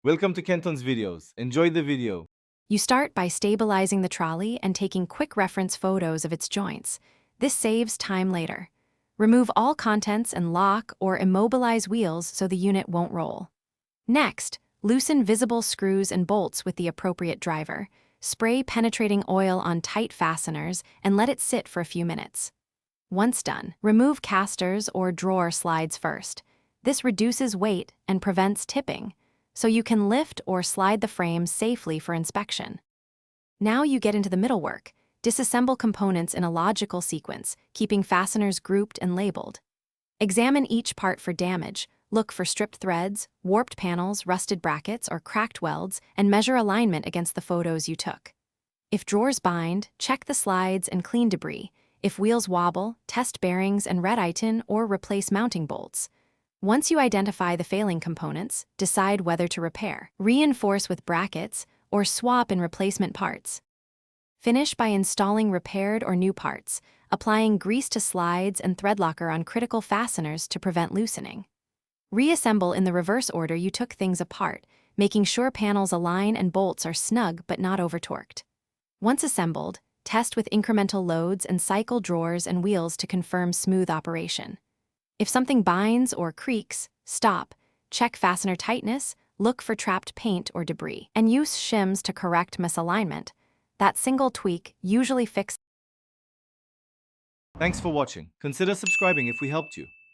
Welcome to Kenton's videos. Enjoy the video. You start by stabilizing the trolley and taking quick reference photos of its joints. This saves time later. Remove all contents and lock or immobilize wheels so the unit won't roll. Next, loosen visible screws and bolts with the appropriate driver. Spray penetrating oil on tight fasteners and let it sit for a few minutes. Once done, remove casters or drawer slides first. This reduces weight and prevents tipping, so you can lift or slide the frame safely for inspection. Now you get into the middle work. Disassemble components in a logical sequence, keeping fasteners grouped and labeled. Examine each part for damage. Look for stripped threads, warped panels, rusted brackets, or cracked welds, and measure alignment against the photos you took. If drawers bind, check the slides and clean debris. If wheels wobble, test bearings and red iron or replace mounting bolts. Once you identify the failing components, decide whether to repair, reinforce with brackets, or swap in replacement parts. Finish by installing repaired or new parts, applying grease to slides and thread locker on critical fasteners to prevent loosening. Reassemble in the reverse order you took things apart, making sure panels align and bolts are snug but not over-torqued. Once assembled, test with incremental loads and cycle drawers and wheels to confirm smooth operation. If something binds or creaks, stop, check fastener tightness, look for trapped paint or debris, and use shims to correct misalignment. That single tweak usually fixes. Thanks for watching. Consider subscribing if we helped you.